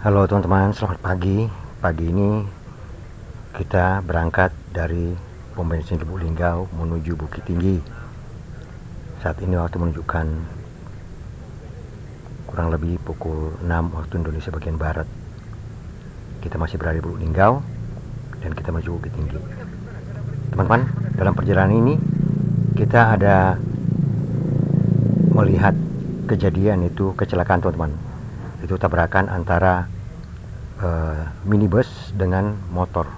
Halo teman-teman, selamat pagi. Pagi ini kita berangkat dari pom bensin Lubuk Linggau menuju Bukit Tinggi. Saat ini waktu menunjukkan kurang lebih pukul 6 waktu Indonesia bagian Barat. Kita masih berada di Lubuk Linggau dan kita menuju Bukit Tinggi. Teman-teman, dalam perjalanan ini kita ada melihat kejadian, itu kecelakaan teman-teman. Itu tabrakan antara minibus dengan motor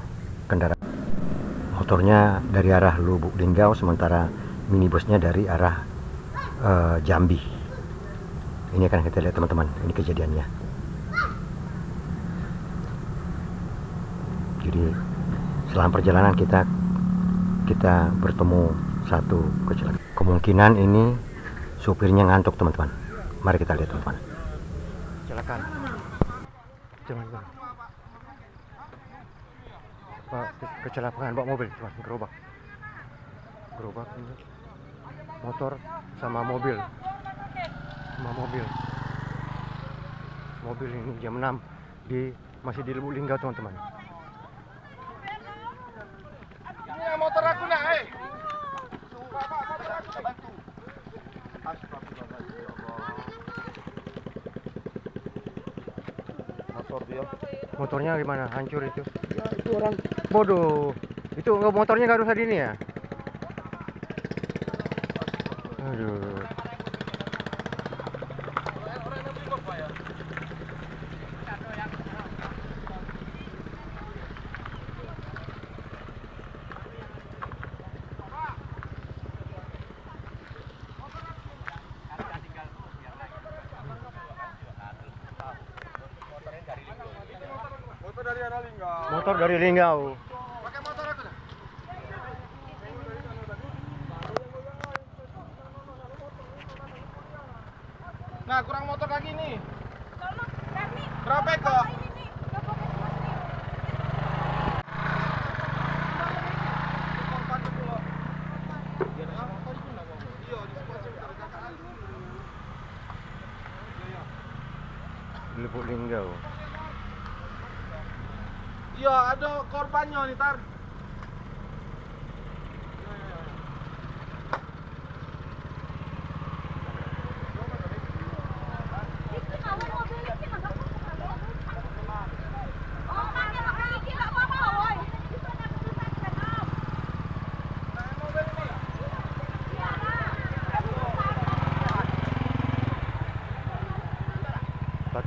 kendaraan. Motornya dari arah Lubuk Linggau, sementara minibusnya dari arah Jambi. Ini akan kita lihat teman-teman, ini kejadiannya. Jadi selama perjalanan kita bertemu satu kecelakaan. Kemungkinan ini supirnya ngantuk teman-teman. Mari kita lihat teman-teman. Kecelakaan. Jangan. Kecelakaan bawa mobil, teman, gerobak motor sama mobil ini jam 6 masih di Lubuk Linggau teman-teman. Ini motor aku nak, motor aku bantu. Motor dia. Motornya gimana? Hancur itu? Ya, itu orang Bodoh. Itu motornya nggak rusak ini ya? Aduh. Motor dari Linggau. pakai motor aku dah. Nah, kurang motor lagi nih. Berapa kok? Lubuk Linggau. Iya, ada korbannya nih, Tar.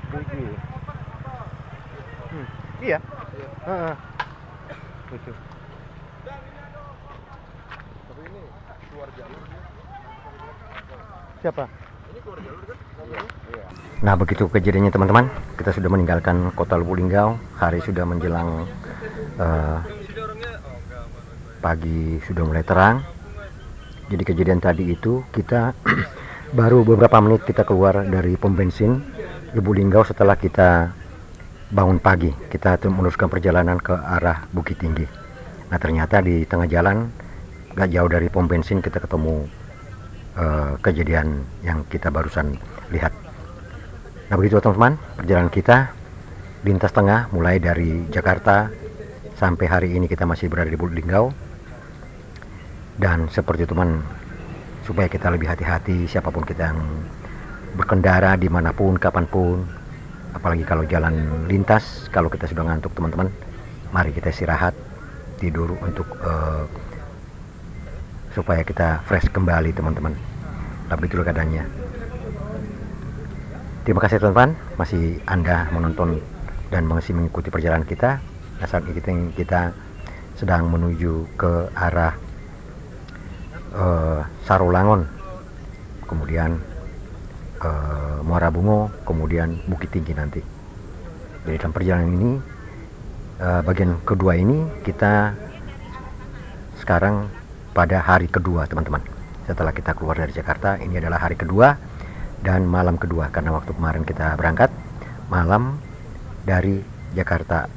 Gigi. Iya. Heeh. Itu. Tapi ini keluar jalur dia. Siapa? Ini keluar jalur kan? Iya. Nah, begitu kejadiannya teman-teman. Kita sudah meninggalkan kota Lubuk Linggau. Hari sudah menjelang pagi, sudah mulai terang. Jadi kejadian tadi itu kita baru beberapa menit kita keluar dari pom bensin Lubuk Linggau setelah kita bangun pagi. Kita meneruskan perjalanan ke arah Bukit Tinggi. Nah, ternyata di tengah jalan gak jauh dari pom bensin kita ketemu kejadian yang kita barusan lihat. Nah, begitu teman-teman, perjalanan kita lintas tengah mulai dari Jakarta sampai hari ini kita masih berada di Lubuk Linggau. Dan seperti itu teman, supaya kita lebih hati-hati siapapun kita yang berkendara dimanapun, kapanpun, apalagi kalau jalan lintas. Kalau kita sudah ngantuk teman-teman, mari kita istirahat, tidur untuk supaya kita fresh kembali teman-teman. Tapi itulah keadaannya. Terima kasih teman-teman, masih Anda menonton dan masih mengikuti perjalanan kita. Nah, saat ini kita sedang menuju ke arah Sarolangun, kemudian Muara Bungo, kemudian Bukit Tinggi nanti. Jadi dalam perjalanan ini bagian kedua ini kita sekarang pada hari kedua teman-teman. Setelah kita keluar dari Jakarta, ini adalah hari kedua dan malam kedua, karena waktu kemarin kita berangkat malam dari Jakarta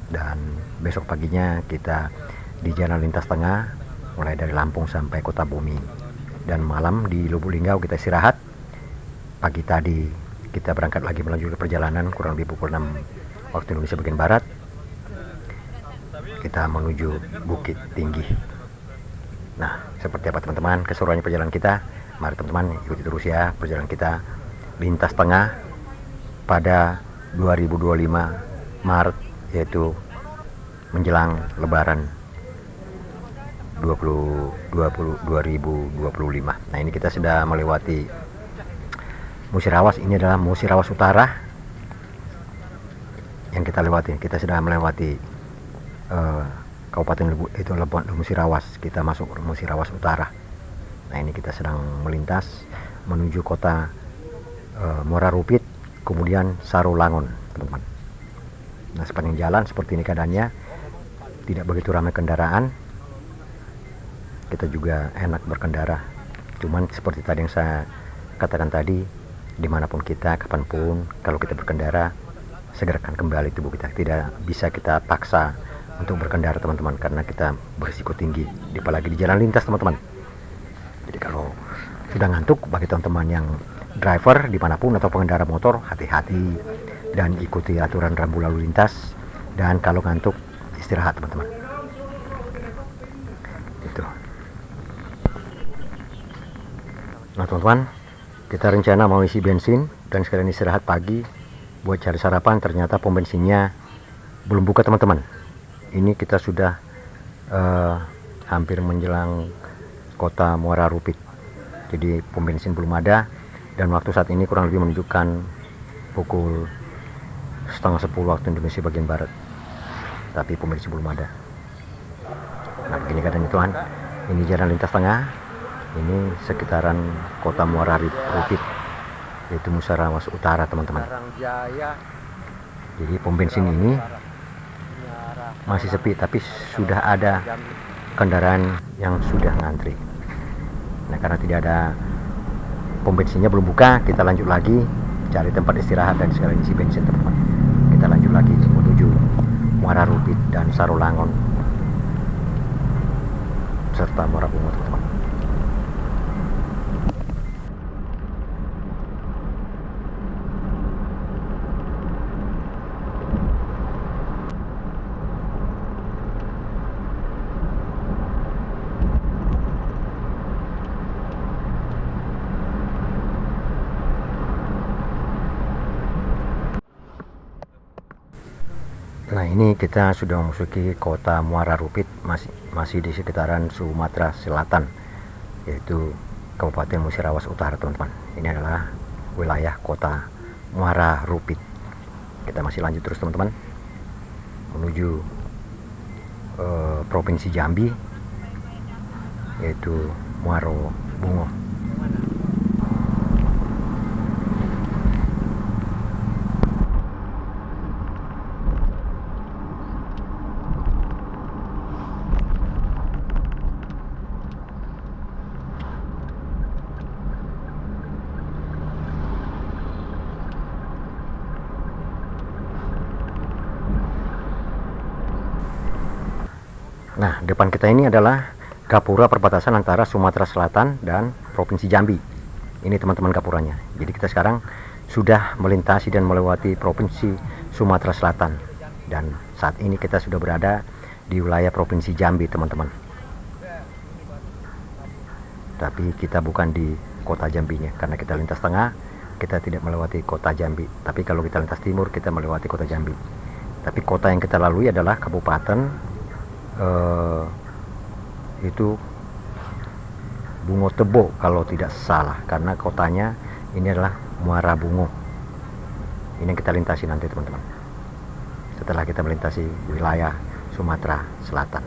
dan besok paginya kita di jalan lintas tengah mulai dari Lampung sampai Kota Bumi, dan malam di Lubuk Linggau kita istirahat. Pagi tadi kita berangkat lagi melanjutkan perjalanan kurang lebih pukul 6 waktu Indonesia bagian Barat. Kita menuju Bukit Tinggi. Nah, seperti apa teman-teman keseruannya perjalanan kita? Mari teman-teman ikuti terus ya perjalanan kita lintas tengah pada 2025 Maret, yaitu menjelang Lebaran 2025. Nah, ini kita sudah melewati Musirawas. Ini adalah Musirawas Utara yang kita lewati. Kita sudah melewati Kabupaten Musirawas. Kita masuk Musirawas Utara. Nah, ini kita sedang melintas menuju kota Muara Rupit, kemudian Sarolangun, teman-teman. Nah, sepanjang jalan seperti ini keadaannya, tidak begitu ramai kendaraan. Kita juga enak berkendara. Cuman seperti tadi yang saya katakan tadi, dimanapun kita, kapanpun, kalau kita berkendara, segerakan kembali tubuh kita. Tidak bisa kita paksa untuk berkendara, teman-teman, karena kita berisiko tinggi, apalagi di jalan lintas, teman-teman. Jadi kalau sudah ngantuk, bagi teman-teman yang driver dimanapun atau pengendara motor, hati-hati dan ikuti aturan rambu lalu lintas. Dan kalau ngantuk, istirahat, teman-teman. Itu. Nah, teman-teman, kita rencana mau isi bensin dan sekalian istirahat pagi buat cari sarapan. Ternyata pom bensinnya belum buka, teman-teman. Ini kita sudah hampir menjelang kota Muara Rupit, jadi pom bensin belum ada. Dan waktu saat ini kurang lebih menunjukkan pukul 9:30 waktu Indonesia bagian Barat, tapi pom bensin belum ada. Nah, begini keadaannya, Tuhan. Ini jalan lintas tengah. Ini sekitaran kota Muara Rupit, yaitu Musirawas Utara, teman-teman. Jadi pom bensin ini masih sepi, tapi sudah ada kendaraan yang sudah ngantri. Nah, karena tidak ada pom bensinnya belum buka, kita lanjut lagi cari tempat istirahat dan sekalian isi bensin, teman-teman. Kita lanjut lagi menuju Muara Rupit dan Sarolangun serta Muara Bungo, teman-teman. Nah, ini kita sudah memasuki kota Muara Rupit, masih di sekitaran Sumatera Selatan, yaitu Kabupaten Musirawas Utara, teman-teman. Ini adalah wilayah kota Muara Rupit. Kita masih lanjut terus, teman-teman, menuju Provinsi Jambi, yaitu Muaro Bungo. Nah, depan kita ini adalah gapura perbatasan antara Sumatera Selatan dan Provinsi Jambi. Ini, teman-teman, gapuranya. Jadi kita sekarang sudah melintasi dan melewati Provinsi Sumatera Selatan. Dan saat ini kita sudah berada di wilayah Provinsi Jambi, teman-teman. Tapi kita bukan di kota Jambinya, karena kita lintas tengah, kita tidak melewati kota Jambi. Tapi kalau kita lintas timur, kita melewati kota Jambi. Tapi kota yang kita lalui adalah Kabupaten itu Bungo Tebo kalau tidak salah, karena kotanya ini adalah Muara Bungo. Ini yang kita lintasi nanti, teman-teman, setelah kita melintasi wilayah Sumatera Selatan.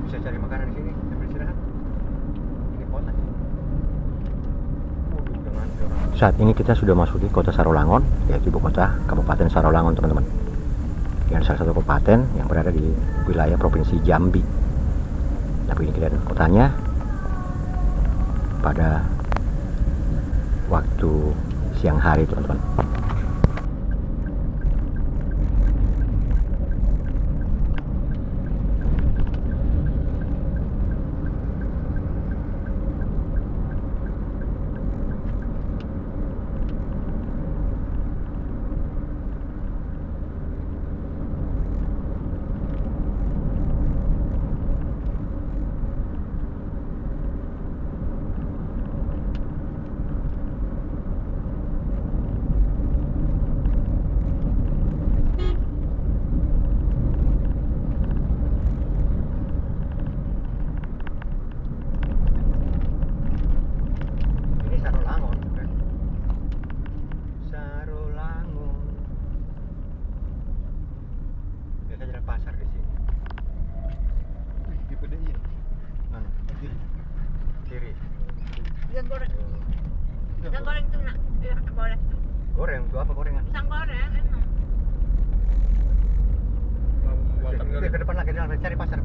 Bisa cari makanan di sini sambil istirahat. Ini kota. Saat ini kita sudah masuk di kota Sarolangun, yaitu ibu kota Kabupaten Sarolangun, teman-teman. Yang salah satu kabupaten yang berada di wilayah Provinsi Jambi. Nah, begini kelihatan kotanya pada waktu siang hari, teman-teman. Ini Sarolangun, kan? Sarolangun. Biasanya ada pasar di sini. Wih, di PDI. Mana? Kiri. Kiri. Yang goreng, Ya, yang goreng tuh nak, yang goreng tuh, Goreng, tuh apa gorengan? sang goreng emang. Makan Oke, kali. ke depan lagi, cari pasar.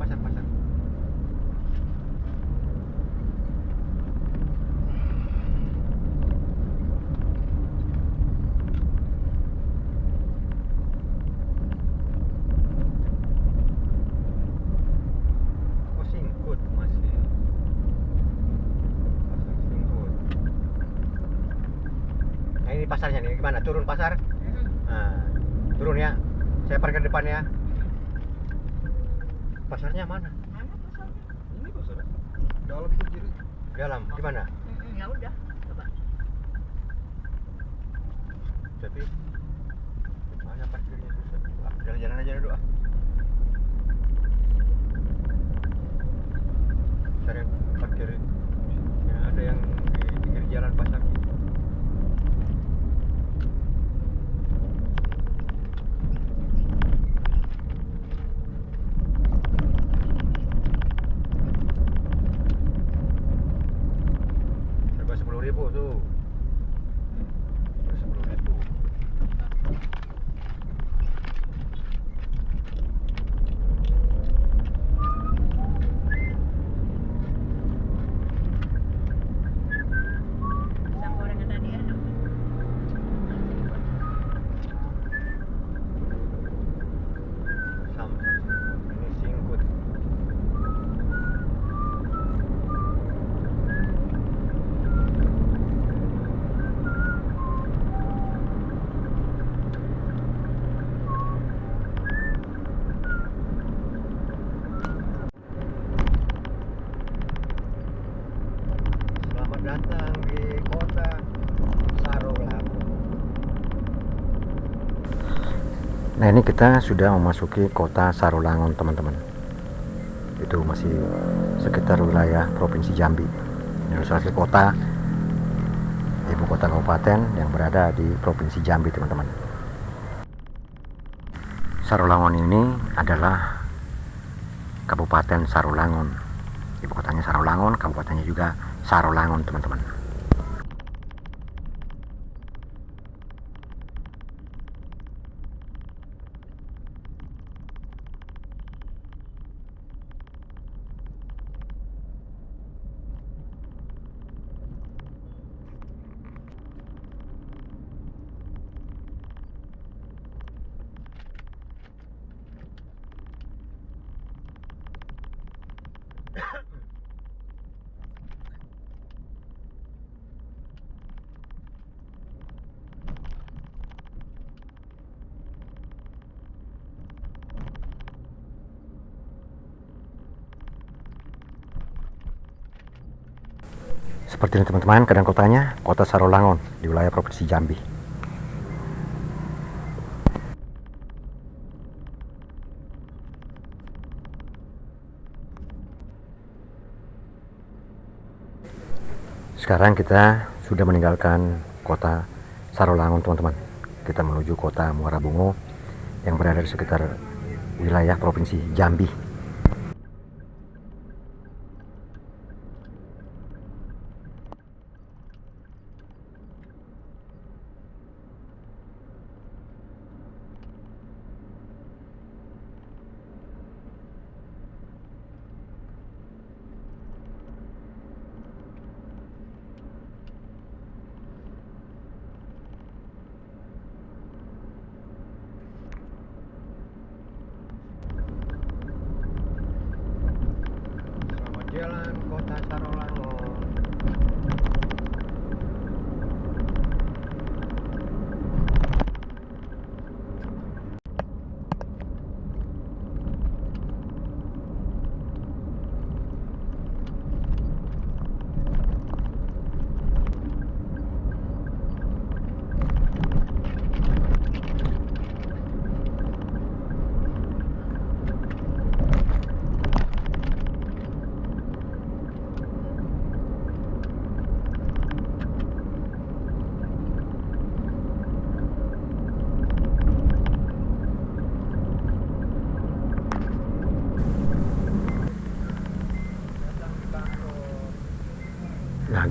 Oh, Singkut masih. Pasar Singkut. Nah, ini pasarnya nih, gimana? Turun pasar? Nah, turun ya. Saya parkir depan ya. Pasarnya mana? Mana pasarnya? Ini pasar. Dalam tuh kiri. Dalam, gimana? Ya udah, coba. Tapi mana parkirnya susah. Ah, jalan-jalan aja dulu ah. Cari yang parkir. Ya, ada yang di pinggir jalan pasar. Serba 10.000 tuh. Serba 10.000. Sang goreng yang tadi enak. Samsat. Ini Singkut. Selamat datang di kota Sarolangun. Nah, ini kita sudah memasuki kota Sarolangun, teman-teman. Itu masih sekitar wilayah Provinsi Jambi. Ini salah satu kota, ibu kota kabupaten yang berada di Provinsi Jambi, teman-teman. Sarolangun ini adalah Kabupaten Sarolangun. Ibu kotanya Sarolangun, kabupatennya juga Sarolangun, teman-teman. Seperti ini, teman-teman, keadaan kotanya, kota Sarolangun di wilayah Provinsi Jambi. Sekarang kita sudah meninggalkan kota Sarolangun, teman-teman. Kita menuju kota Muara Bungo yang berada di sekitar wilayah Provinsi Jambi.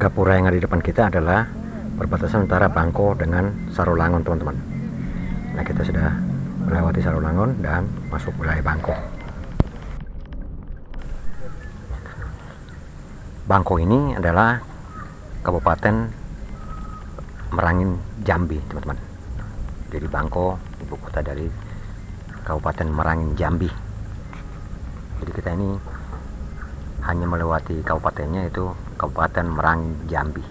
Gapura yang ada di depan kita adalah perbatasan antara Bangko dengan Sarolangun, teman-teman. Nah, kita sudah melewati Sarolangun dan masuk wilayah Bangko. Bangko ini adalah Kabupaten Merangin Jambi, teman-teman. Jadi Bangko ibu kota dari Kabupaten Merangin Jambi. Jadi kita ini hanya melewati kabupatennya, itu Kabupaten Merangin Jambi.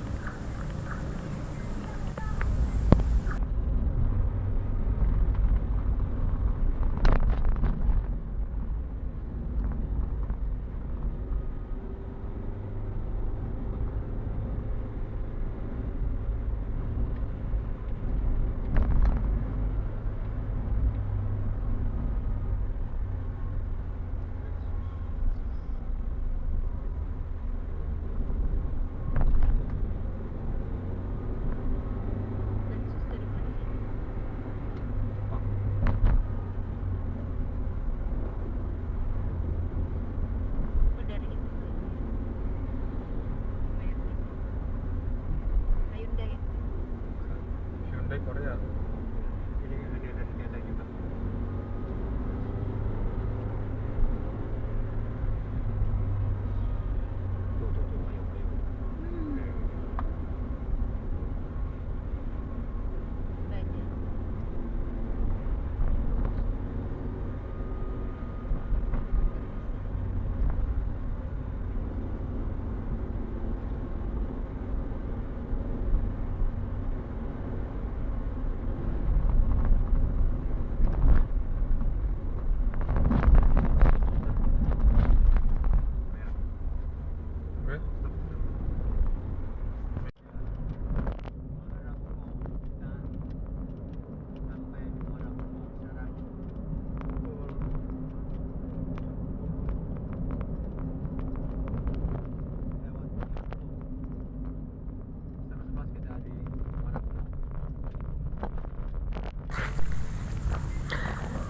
Hyundai Korea. Ini ada gitu. Tuh, ayo.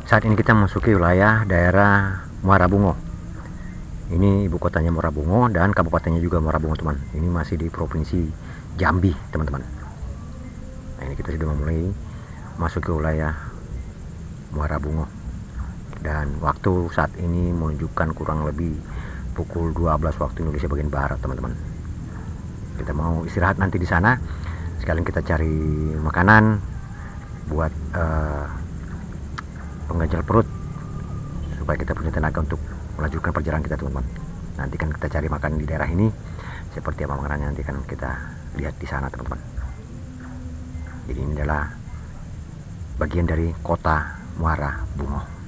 Saat ini kita memasuki wilayah daerah Muara Bungo. Ini ibu kotanya Muara Bungo dan kabupatennya juga Muara Bungo, teman. Ini masih di provinsi Jambi, teman-teman. Nah, ini kita sudah memulai masuk ke wilayah Muara Bungo. Dan waktu saat ini menunjukkan kurang lebih pukul 12 waktu Indonesia bagian barat, teman-teman. Kita mau istirahat nanti di sana. Sekalian kita cari makanan buat pengganjal perut supaya kita punya tenaga untuk melanjutkan perjalanan kita, teman-teman. Nanti kan kita cari makan di daerah ini, seperti apa makanannya nanti kan kita lihat di sana, teman-teman. Jadi ini adalah bagian dari kota Muara Bungo.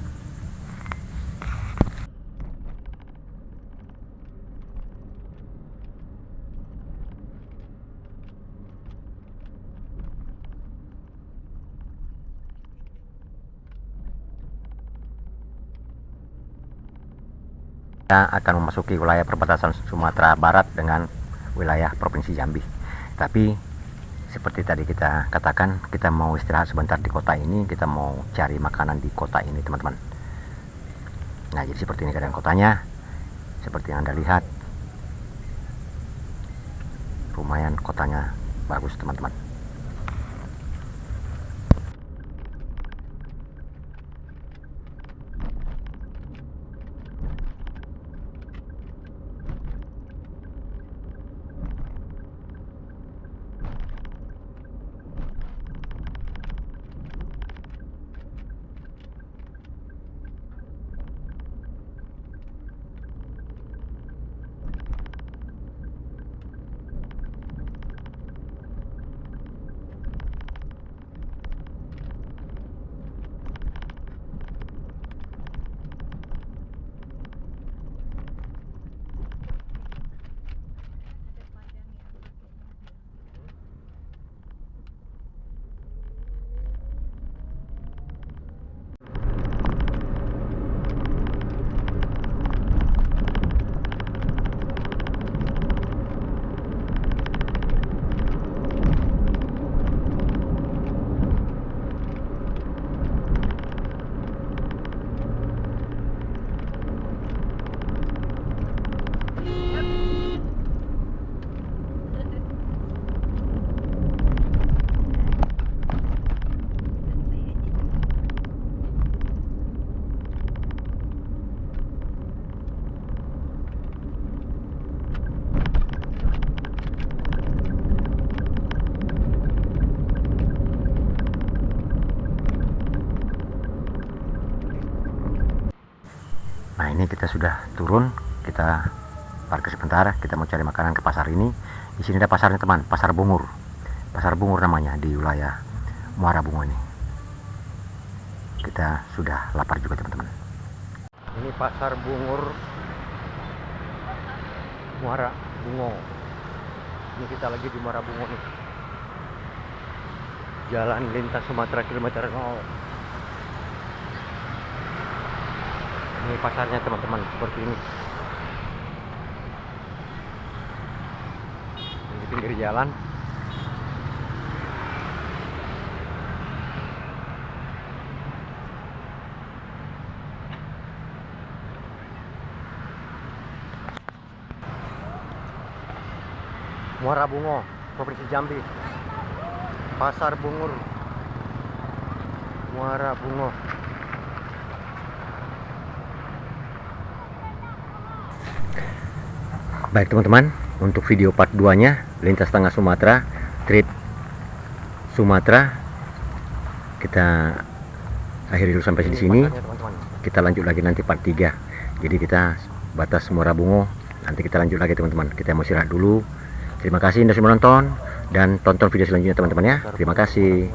Kita akan memasuki wilayah perbatasan Sumatera Barat dengan wilayah Provinsi Jambi. Tapi seperti tadi kita katakan, kita mau istirahat sebentar di kota ini, kita mau cari makanan di kota ini, teman-teman. Nah, jadi seperti ini keadaan kotanya. Seperti yang Anda lihat, lumayan kotanya bagus, teman-teman. Ini kita sudah turun, kita parkir sebentar, kita mau cari makanan ke pasar ini. Di sini ada pasarnya teman, Pasar Bungur. Pasar Bungur namanya di wilayah Muara Bungo ini. Kita sudah lapar juga teman-teman. Ini Pasar Bungur Muara Bungo. Ini kita lagi di Muara Bungo nih. Jalan lintas Sumatera kilometer 0. Ini pasarnya teman-teman, seperti ini. Di pinggir jalan. Muara Bungo, Provinsi Jambi. Pasar Bungur Muara Bungo. Baik teman-teman, untuk video part 2 nya lintas tengah Sumatera, trip Sumatera, kita akhiri dulu sampai di sini. Kita lanjut lagi nanti part 3. Jadi kita batas Muara Bungo, nanti kita lanjut lagi teman-teman. Kita mau istirahat dulu. Terima kasih sudah menonton dan tonton video selanjutnya teman-teman ya. Terima kasih.